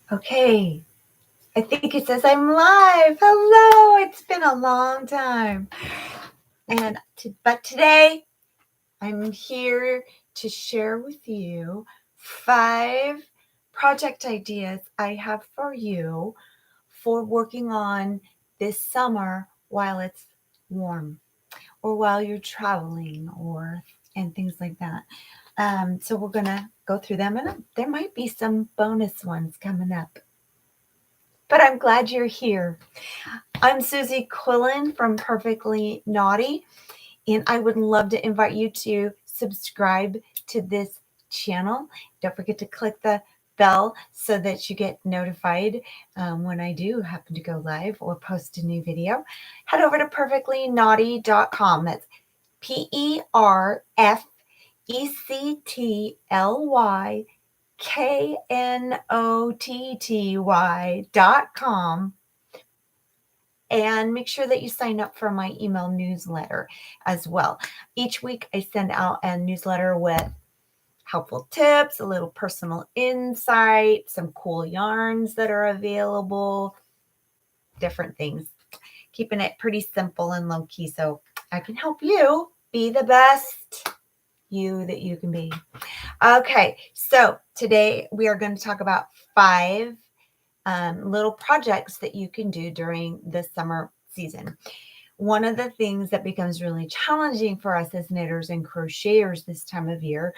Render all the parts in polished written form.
Okay, I think it says I'm live. Hello, it's been a long time. But today I'm here to share with you 5 project ideas I have for you for working on this summer while it's warm or while you're traveling and things like that. So we're gonna go through them, and there might be some bonus ones coming up. But I'm glad you're here. I'm Susie Quillen from Perfectly Naughty, and I would love to invite you to subscribe to this channel. Don't forget to click the bell so that you get notified when I do happen to go live or post a new video. Head over to perfectlynaughty.com. That's PERFECTLYKNOTTY.com, and make sure that you sign up for my email newsletter as well. Each week I send out a newsletter with helpful tips, a little personal insight, some cool yarns that are available, different things. Keeping it pretty simple and low key so I can help you be the best you that you can be. Okay, so today we are going to talk about 5 little projects that you can do during the summer season. One of the things that becomes really challenging for us as knitters and crocheters this time of year,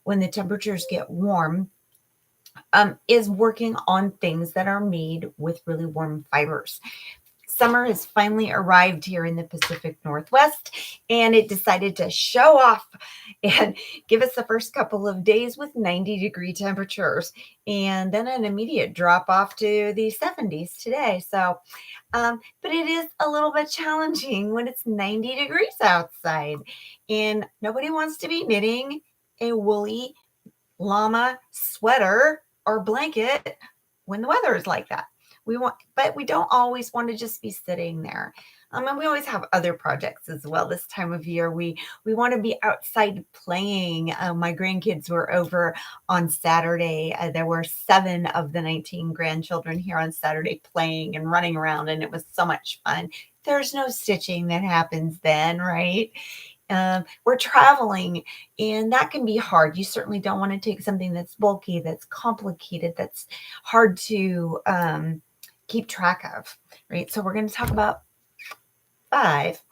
when the temperatures get warm, is working on things that are made with really warm fibers. Summer has finally arrived here in the Pacific Northwest, and it decided to show off and give us the first couple of days with 90-degree temperatures, and then an immediate drop off to the 70s today. But it is a little bit challenging when it's 90 degrees outside, and nobody wants to be knitting a woolly llama sweater or blanket when the weather is like that. But we don't always want to just be sitting there. And we always have other projects as well. This time of year, we want to be outside playing. My grandkids were over on Saturday. There were 7 of the 19 grandchildren here on Saturday playing and running around, and it was so much fun. There's no stitching that happens then, right? We're traveling, and that can be hard. You certainly don't want to take something that's bulky, that's complicated, that's hard to keep track of, right? So we're going to talk about 5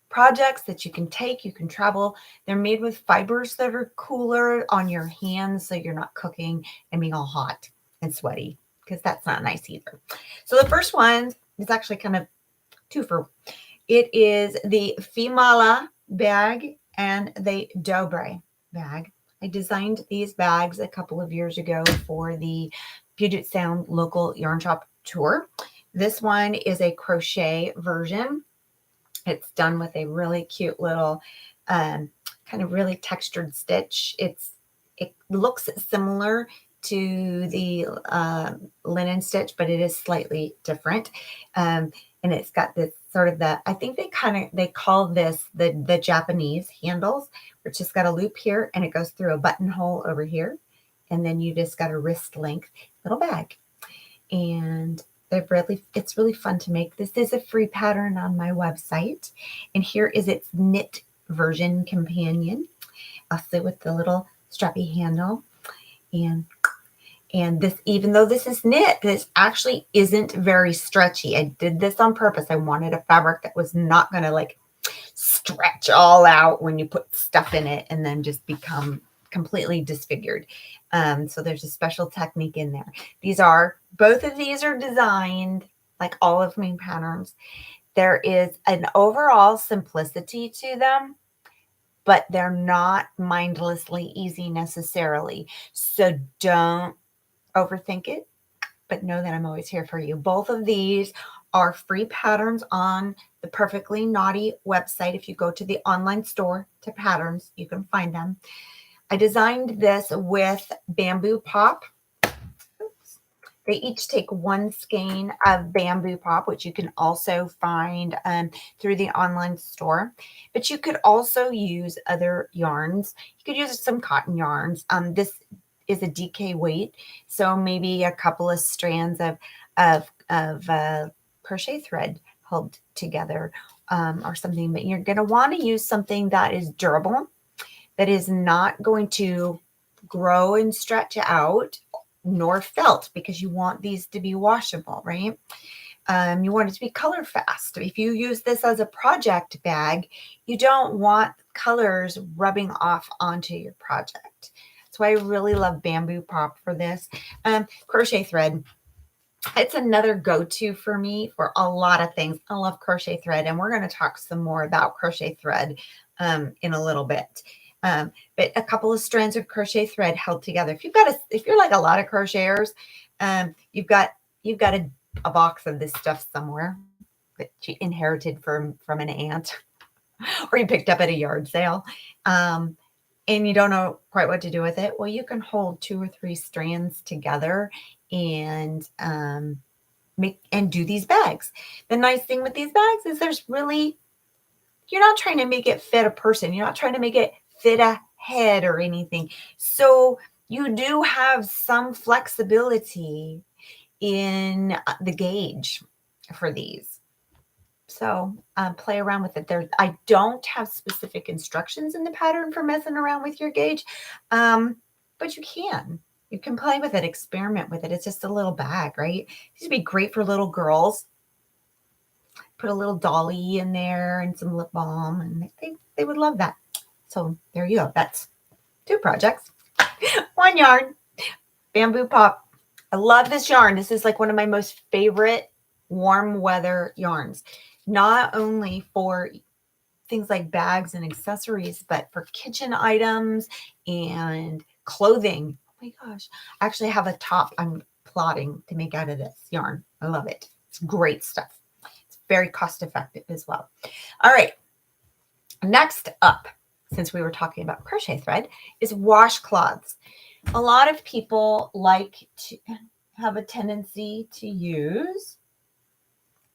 projects that you can take. You can travel. They're made with fibers that are cooler on your hands, so you're not cooking and being all hot and sweaty, because that's not nice either. So the first one is actually kind of twofer. It is the Fimala bag and the Dobre bag. I designed these bags a couple of years ago for the Puget Sound local yarn shop tour. This one is a crochet version. It's done with a really cute little kind of really textured stitch. It looks similar to the linen stitch, but it is slightly different. And it's got this sort of I think they call this the Japanese handles, which just got a loop here and it goes through a buttonhole over here. And then you just got a wrist length little bag. And it's really fun to make. This is a free pattern on my website. And here is its knit version companion, also with the little strappy handle. And this, even though this is knit, this actually isn't very stretchy. I did this on purpose. I wanted a fabric that was not going to like stretch all out when you put stuff in it and then just become completely disfigured. So there's a special technique in there. Both of these are designed like all of my patterns. There is an overall simplicity to them, but they're not mindlessly easy necessarily. So don't overthink it, but know that I'm always here for you. Both of these are free patterns on the Perfectly Naughty website. If you go to the online store to patterns, you can find them. I designed this with bamboo pop. Oops. They each take 1 skein of bamboo pop, which you can also find through the online store. But you could also use other yarns. You could use some cotton yarns. is a DK weight. So maybe a couple of strands of crochet thread held together or something. But you're going to want to use something that is durable, that is not going to grow and stretch out, nor felt, because you want these to be washable, right? You want it to be color fast. If you use this as a project bag, you don't want colors rubbing off onto your project. That's why I really love bamboo pop for this. Crochet thread. It's another go-to for me for a lot of things. I love crochet thread, and we're going to talk some more about crochet thread in a little bit. But a couple of strands of crochet thread held together. If you're like a lot of crocheters, you've got a box of this stuff somewhere that you inherited from an aunt or you picked up at a yard sale, and you don't know quite what to do with it. Well, you can hold 2 or 3 strands together and do these bags. The nice thing with these bags is you're not trying to make it fit a person. You're not trying to make it fit a head or anything. So you do have some flexibility in the gauge for these. So play around with it. I don't have specific instructions in the pattern for messing around with your gauge, but you can. You can play with it, experiment with it. It's just a little bag, right? These would be great for little girls. Put a little dolly in there and some lip balm, and they would love that. So there you go. That's 2 projects. 1 yarn, bamboo pop. I love this yarn. This is like one of my most favorite warm weather yarns, not only for things like bags and accessories, but for kitchen items and clothing. Oh my gosh. I actually have a top I'm plotting to make out of this yarn. I love it. It's great stuff. It's very cost effective as well. All right. Next up, since we were talking about crochet thread, is washcloths. A lot of people like to have a tendency to use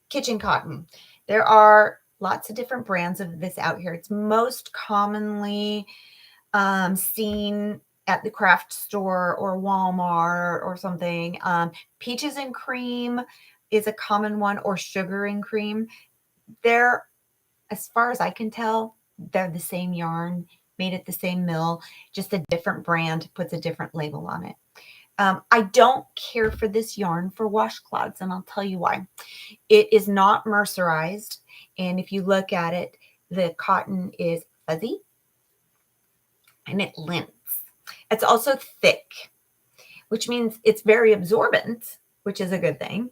kitchen cotton. There are lots of different brands of this out here. It's most commonly seen at the craft store or Walmart or something. Peaches and cream is a common one, or sugar and cream. They're, as far as I can tell, they're the same yarn, made at the same mill, just a different brand puts a different label on it. I don't care for this yarn for washcloths, and I'll tell you why. It is not mercerized, and if you look at it, the cotton is fuzzy and it lints. It's also thick, which means it's very absorbent, which is a good thing.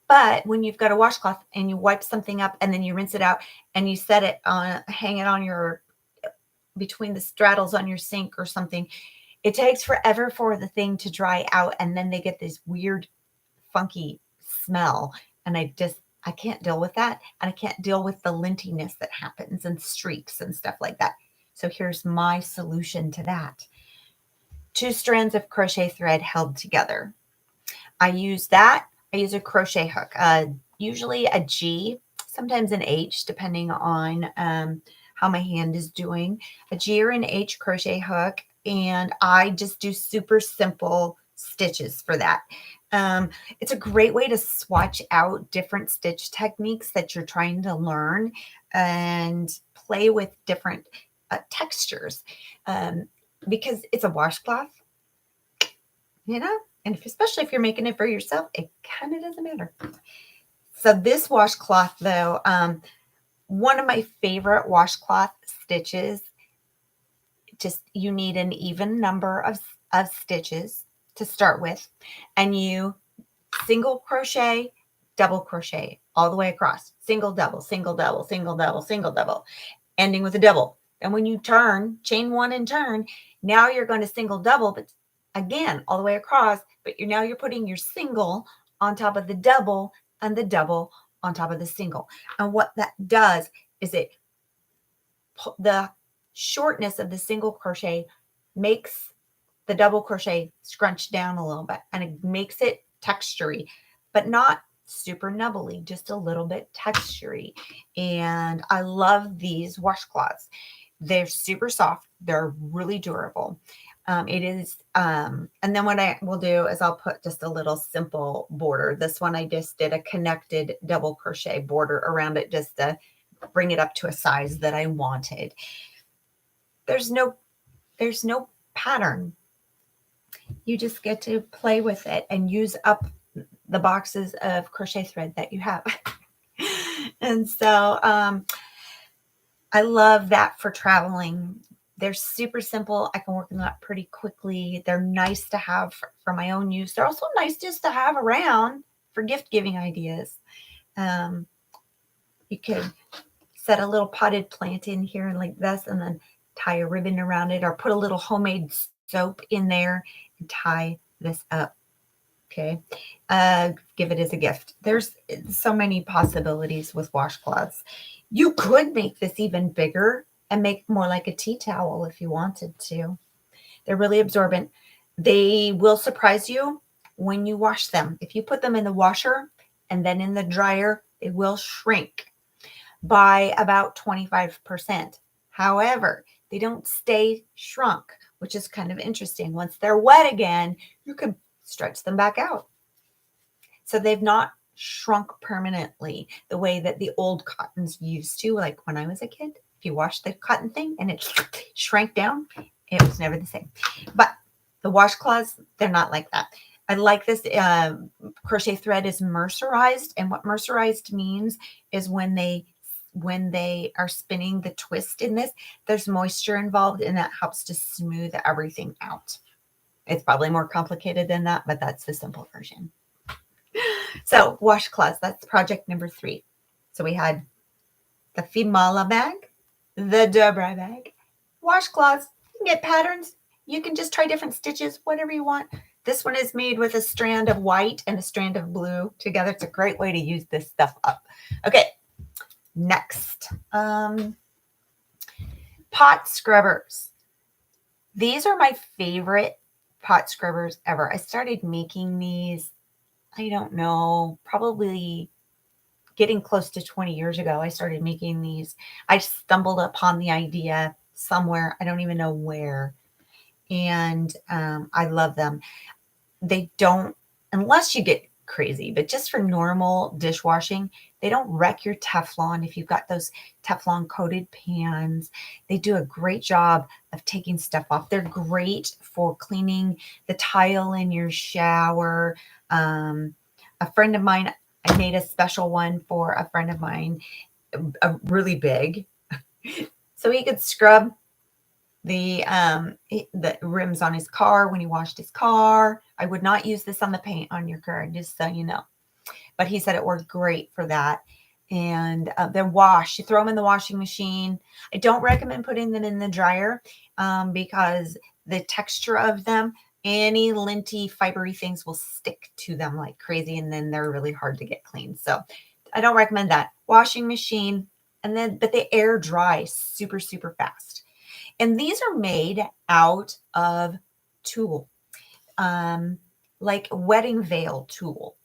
But when you've got a washcloth and you wipe something up and then you rinse it out and you set it on, hang it on between the straddles on your sink or something, it takes forever for the thing to dry out, and then they get this weird, funky smell. And I can't deal with that. And I can't deal with the lintiness that happens and streaks and stuff like that. So here's my solution to that. 2 strands of crochet thread held together. I use that. I use a crochet hook, usually a G, sometimes an H, depending on how my hand is doing. A G or an H crochet hook. And I just do super simple stitches for that. It's a great way to swatch out different stitch techniques that you're trying to learn and play with different textures, because it's a washcloth, and especially if you're making it for yourself, it kind of doesn't matter. So this washcloth, though, one of my favorite washcloth stitches, just you need an even number of stitches to start with, and you single crochet, double crochet all the way across, single, double, single, double, single, double, single, double, ending with a double. And when you turn, chain 1 and turn, now you're going to single, double, but again, all the way across, but you're putting your single on top of the double and the double on top of the single. And what that does is the shortness of the single crochet makes the double crochet scrunch down a little bit, and it makes it textury, but not super nubbly, just a little bit textury. And I love these washcloths. They're super soft. They're really durable. It is, and then what I will do is I'll put just a little simple border. This one I just did a connected double crochet border around it just to bring it up to a size that I wanted. There's no pattern. You just get to play with it and use up the boxes of crochet thread that you have. And so I love that for traveling. They're super simple. I can work them up pretty quickly. They're nice to have for my own use. They're also nice just to have around for gift giving ideas. You could set a little potted plant in here like this and then tie a ribbon around it, or put a little homemade soap in there and tie this up. Okay. Give it as a gift. There's so many possibilities with washcloths. You could make this even bigger and make more like a tea towel if you wanted to. They're really absorbent. They will surprise you when you wash them. If you put them in the washer and then in the dryer, they will shrink by about 25%. However, they don't stay shrunk, which is kind of interesting. Once they're wet again, you can stretch them back out. So they've not shrunk permanently the way that the old cottons used to. Like when I was a kid, if you washed the cotton thing and it shrank down, it was never the same. But the washcloths, they're not like that. I like this. Crochet thread is mercerized, and what mercerized means is when they are spinning the twist in this, there's moisture involved, and that helps to smooth everything out. It's probably more complicated than that, but that's the simple version. So washcloths, that's project number 3. So we had the Fimala bag, the Dobra bag, washcloths. You can get patterns. You can just try different stitches, whatever you want. This one is made with a strand of white and a strand of blue together. It's a great way to use this stuff up. Okay, next. Pot scrubbers. These are my favorite pot scrubbers ever. I started making these, I don't know, probably getting close to 20 years ago. I started making these. I stumbled upon the idea somewhere. I don't even know where. And I love them. They don't, unless you get crazy, but just for normal dishwashing, they don't wreck your Teflon. If you've got those Teflon coated pans, they do a great job of taking stuff off. They're great for cleaning the tile in your shower. A friend of mine, I made a special one for a friend of mine, really big, so he could scrub the rims on his car when he washed his car. I would not use this on the paint on your car, just so you know. But he said it worked great for that. And then wash. You throw them in the washing machine. I don't recommend putting them in the dryer because the texture of them, any linty, fibery things will stick to them like crazy, and then they're really hard to get clean. So I don't recommend that. Washing machine, but they air dry super, super fast. And these are made out of tulle, like wedding veil tulle.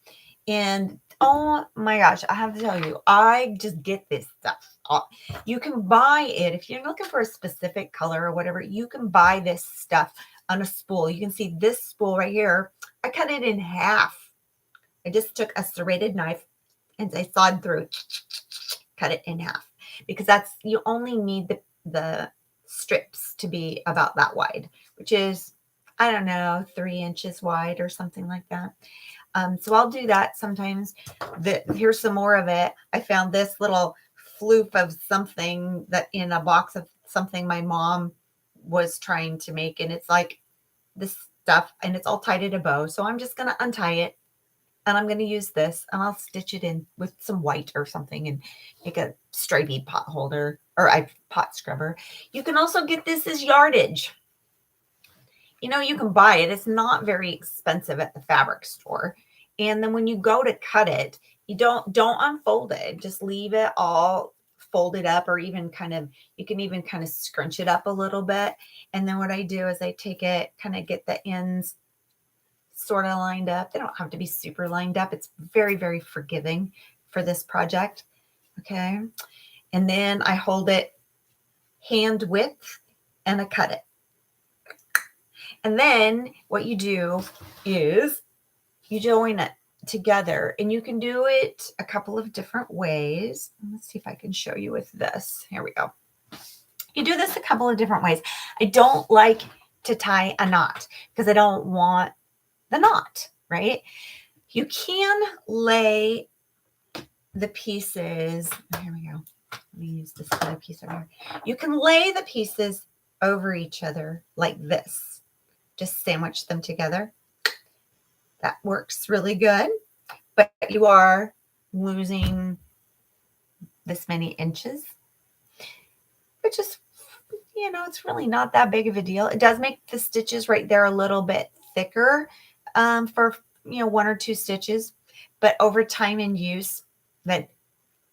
And oh my gosh, I have to tell you, I just get this stuff. You can buy it if you're looking for a specific color or whatever. You can buy this stuff on a spool. You can see this spool right here. I cut it in half. I just took a serrated knife and I sawed through, cut it in half, because you only need the strips to be about that wide, which is, I don't know, 3 inches wide or something like that. So I'll do that sometimes. Here's some more of it. I found this little floof of something that in a box of something my mom was trying to make, and it's like this stuff, and it's all tied in a bow. So I'm just going to untie it, and I'm going to use this, and I'll stitch it in with some white or something and make a stripy pot holder or a pot scrubber. You can also get this as yardage. You know, you can buy it. It's not very expensive at the fabric store. And then when you go to cut it, you don't unfold it. Just leave it all folded up, or even you can even kind of scrunch it up a little bit. And then what I do is I take it, kind of get the ends sort of lined up. They don't have to be super lined up. It's very, very forgiving for this project. Okay. And then I hold it hand width and I cut it. And then what you do is you join it together, and you can do it a couple of different ways. Let's see if I can show you with this. Here we go. You do this a couple of different ways. I don't like to tie a knot because I don't want the knot, right? You can lay the pieces. Here we go. Let me use this other piece over here. You can lay the pieces over each other like this. Just sandwich them together. That works really good. But you are losing this many inches, which is, it's really not that big of a deal. It does make the stitches right there a little bit thicker for, 1 or 2 stitches. But over time and use, that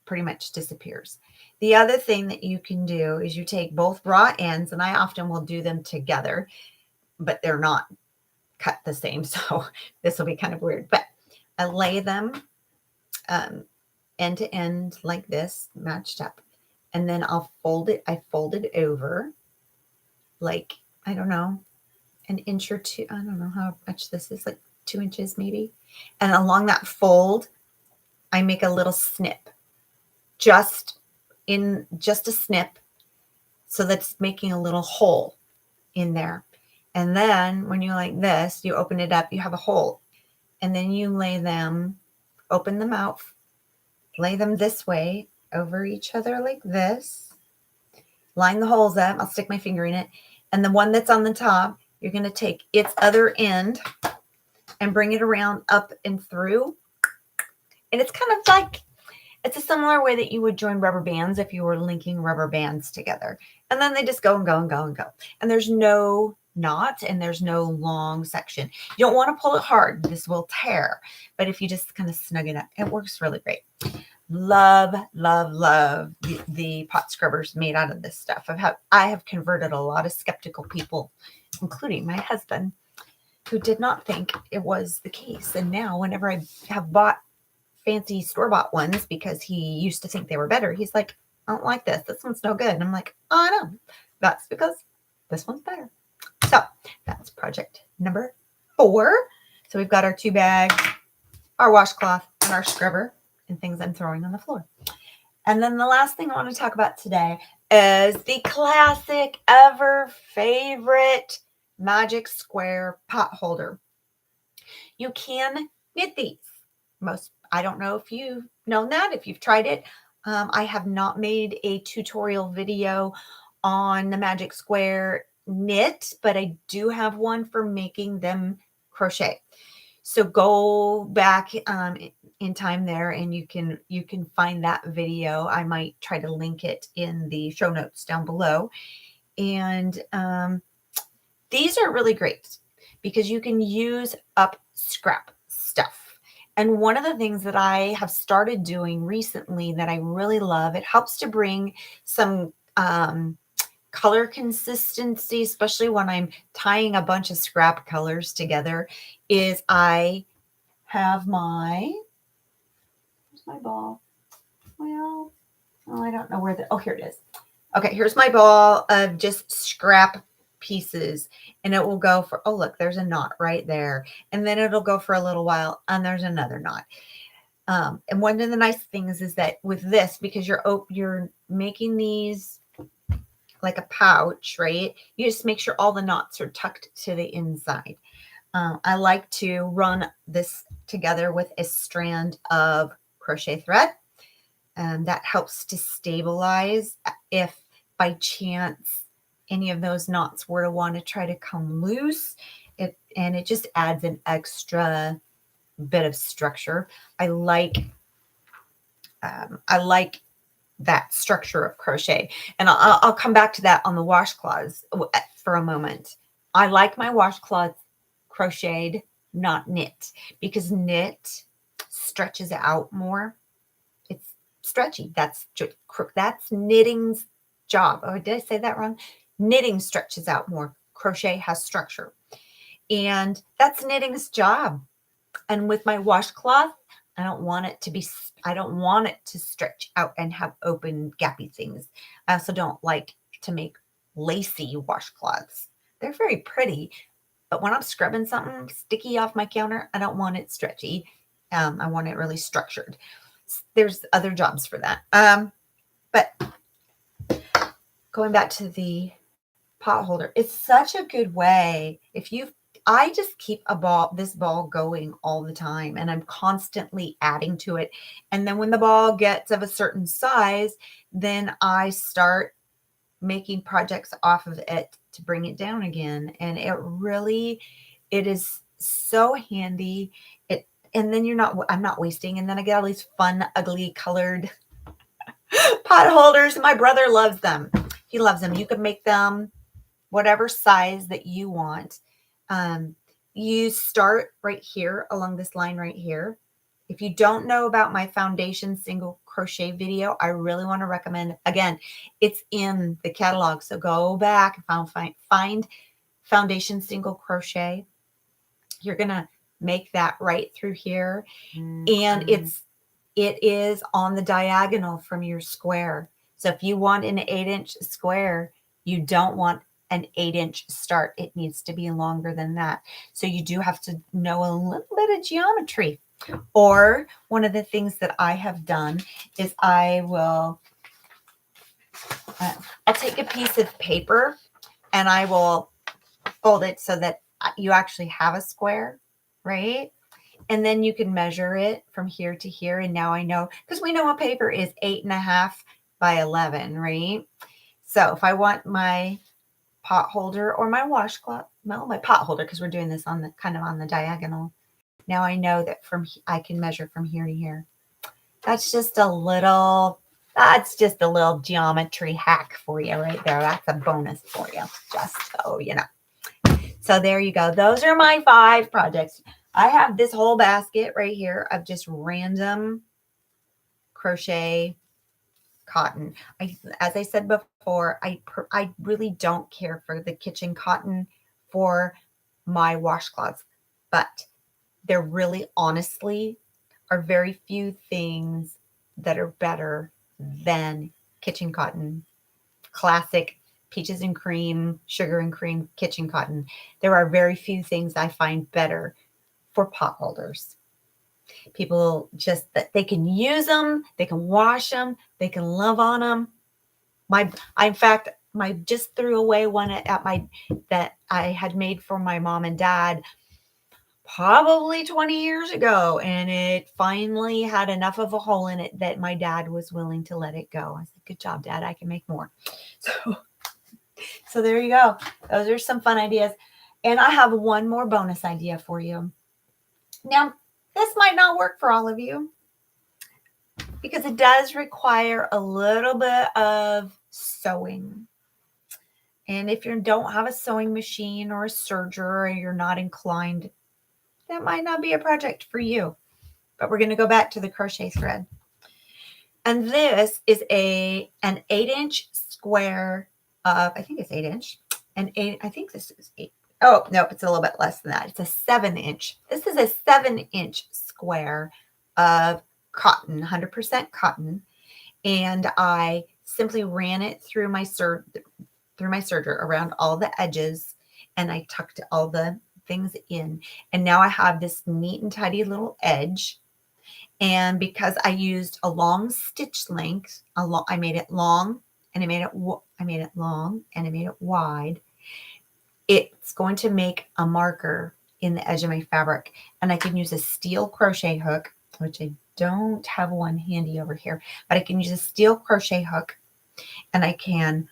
pretty much disappears. The other thing that you can do is you take both raw ends, and I often will do them together, but they're not cut the same. So this will be kind of weird, but I lay them end to end like this, matched up. And then I'll fold it. I fold it over like, I don't know, an inch or 2. I don't know how much this is, like 2 inches maybe. And along that fold, I make a little snip, just a snip. So that's making a little hole in there. And then when you like this, you open it up, you have a hole. And then you lay them, open them out, lay them this way over each other like this. Line the holes up. I'll stick my finger in it. And the one that's on the top, you're going to take its other end and bring it around up and through. And it's kind of like, it's a similar way that you would join rubber bands if you were linking rubber bands together. And then they just go and go and go and go. And there's no knot and there's no long section. You don't want to pull it hard. This will tear. But if you just kind of snug it up, it works really great. Love, love, love the pot scrubbers made out of this stuff. I have converted a lot of skeptical people, including my husband, who did not think it was the case. And now whenever I have bought fancy store-bought ones, because he used to think they were better, he's like, I don't like this. This one's no good. And I'm like, oh, I know. That's because this one's better. So that's project number 4. So we've got our 2 bags, our washcloth, and our scrubber, and things I'm throwing on the floor. And then the last thing I want to talk about today is the classic ever favorite magic square pot holder. You can knit these. I don't know if you've known that, if you've tried it. I have not made a tutorial video on the magic square knit, but I do have one for making them crochet. So go back in time there, and you can find that video. I might try to link it in the show notes down below. And these are really great because you can use up scrap stuff. And one of the things that I have started doing recently that I really love, it helps to bring some color consistency, especially when I'm tying a bunch of scrap colors together, is I have where's my ball? Well, I don't know where here it is. Okay, here's my ball of just scrap pieces, and it will go for, oh, look, there's a knot right there. And then it'll go for a little while, and there's another knot. And one of the nice things is that with this, because you're making these like a pouch, right? You just make sure all the knots are tucked to the inside. I like to run this together with a strand of crochet thread, and that helps to stabilize if by chance any of those knots were to want to try to come loose. And it just adds an extra bit of structure. I like that structure of crochet, and I'll come back to that on the washcloths for a moment. I like my washcloths crocheted, not knit, because knit stretches out more. It's stretchy. That's knitting's job. Oh, did I say that wrong? Knitting stretches out more. Crochet has structure, and that's knitting's job. And with my washcloth, I don't want it to stretch out and have open gappy things. I also don't like to make lacy washcloths. They're very pretty, But when I'm scrubbing something sticky off my counter, I don't want it stretchy. I want it really structured. There's other jobs for that. But going back to the pot holder, it's such a good way. I just keep this ball going all the time, and I'm constantly adding to it. And then when the ball gets of a certain size, then I start making projects off of it to bring it down again. And it is so handy. And then I'm not wasting. And then I get all these fun, ugly colored pot holders. My brother loves them. He loves them. You can make them whatever size that you want. You start right here along this line right here. If you don't know about my foundation single crochet video, I really want to recommend, again, it's in the catalog. So go back and find foundation single crochet. You're going to make that right through here. And it is on the diagonal from your square. So if you want an 8-inch square, you don't want an 8-inch start. It needs to be longer than that. So you do have to know a little bit of geometry. Or one of the things that I have done is I'll take a piece of paper and I will fold it so that you actually have a square, right? And then you can measure it from here to here. And now I know, because we know a paper is 8.5 by 11, right? So if I want my pot holder or my washcloth, well, my pot holder, because we're doing this on the kind of on the diagonal. Now I know that I can measure from here to here. That's just a little geometry hack for you right there. That's a bonus for you, just so you know. So there you go. Those are my 5 projects. I have this whole basket right here of just random crochet cotton. As I said before, I really don't care for the kitchen cotton for my washcloths, but there really honestly are very few things that are better than kitchen cotton. Classic peaches and cream, sugar and cream kitchen cotton. There are very few things I find better for pot holders. People just that they can use them, they can wash them, they can love on them. In fact, just threw away one that I had made for my mom and dad probably 20 years ago, and it finally had enough of a hole in it that my dad was willing to let it go. I said, "Good job, Dad. I can make more." So there you go. Those are some fun ideas. And I have one more bonus idea for you. Now, this might not work for all of you because it does require a little bit of sewing. And if you don't have a sewing machine or a serger, or you're not inclined, that might not be a project for you. But we're going to go back to the crochet thread. And this is an 8-inch square of, I think it's 8-inch. I think this is 8. Oh, no, it's a little bit less than that. It's a 7-inch. This is a 7-inch square of cotton, 100% cotton. And I simply ran it through my serger around all the edges, and I tucked all the things in. And now I have this neat and tidy little edge. And because I used a long stitch length, I made it long, and I made it long, and I made it wide. It's going to make a marker in the edge of my fabric, and I can use a steel crochet hook, which I don't have one handy over here, but I can use a steel crochet hook, and I can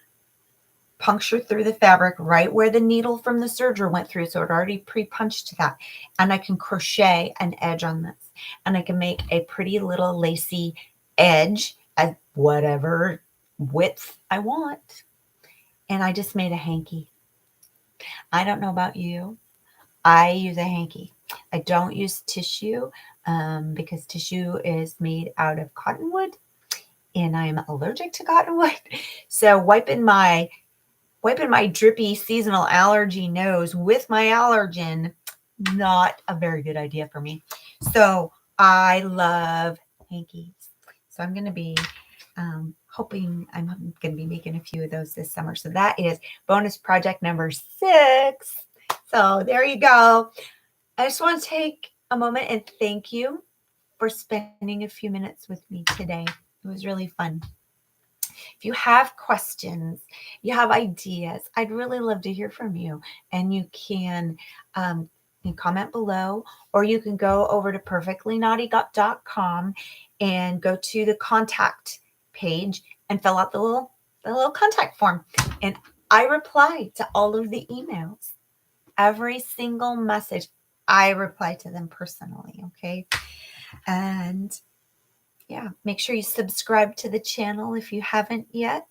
puncture through the fabric right where the needle from the serger went through. So it already pre-punched that. And I can crochet an edge on this. And I can make a pretty little lacy edge at whatever width I want. And I just made a hanky. I don't know about you. I use a hanky. I don't use tissue because tissue is made out of cottonwood. And I'm allergic to cottonwood. So wiping my drippy seasonal allergy nose with my allergen, not a very good idea for me. So I love hankies. So I'm going to be hoping I'm going to be making a few of those this summer. So that is bonus project number 6. So there you go. I just want to take a moment and thank you for spending a few minutes with me today. It was really fun. If you have questions, you have ideas, I'd really love to hear from you. And you can comment below, or you can go over to perfectlynaughty.com and go to the contact page and fill out the little contact form. And I reply to all of the emails. Every single message, I reply to them personally, okay? And yeah, make sure you subscribe to the channel if you haven't yet.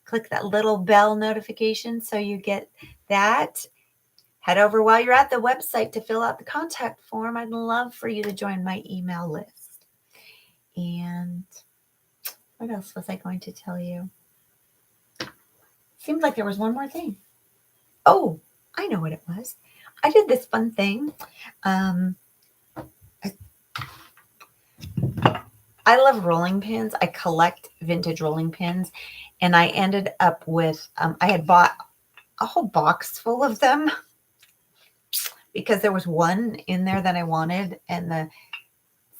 Click that little bell notification so you get that. Head over while you're at the website to fill out the contact form. I'd love for you to join my email list. And what else was I going to tell you? Seemed like there was one more thing. Oh, I know what it was. I did this fun thing. I love rolling pins. I collect vintage rolling pins, and I ended up with, I had bought a whole box full of them because there was one in there that I wanted, and the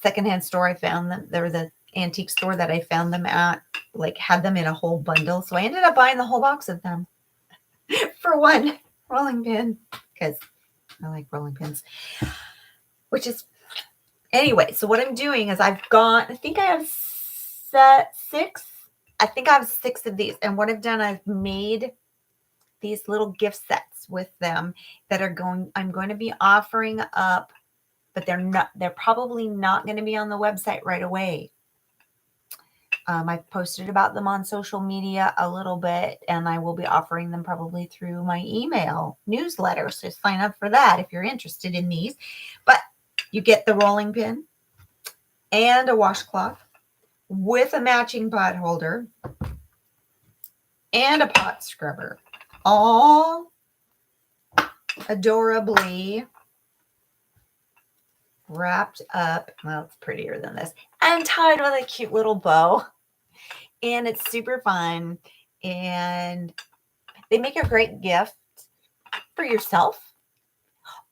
secondhand store I found them, there was an antique store that I found them at, like had them in a whole bundle. So I ended up buying the whole box of them for one rolling pin because I like rolling pins, which is anyway. So what I'm doing is I've got, I think I have six. I think I have 6 of these. And what I've done, I've made these little gift sets with them that I'm going to be offering up, but they're probably not going to be on the website right away. I've posted about them on social media a little bit, and I will be offering them probably through my email newsletter. So sign up for that if you're interested in these. But you get the rolling pin and a washcloth with a matching pot holder and a pot scrubber, all adorably wrapped up. Well, it's prettier than this, and tied with a cute little bow. And it's super fun, and they make a great gift for yourself,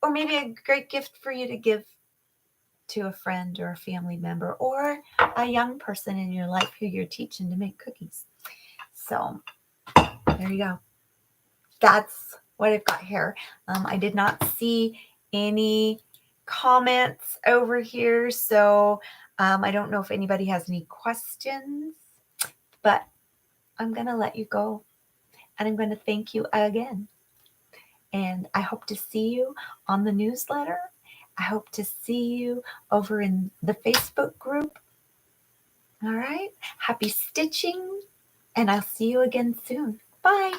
or maybe a great gift for you to give to a friend or a family member or a young person in your life who you're teaching to make cookies. So there you go. That's what I've got here. I did not see any comments over here, so I don't know if anybody has any questions, but I'm going to let you go, and I'm going to thank you again. And I hope to see you on the newsletter. I hope to see you over in the Facebook group. All right. Happy stitching, and I'll see you again soon. Bye.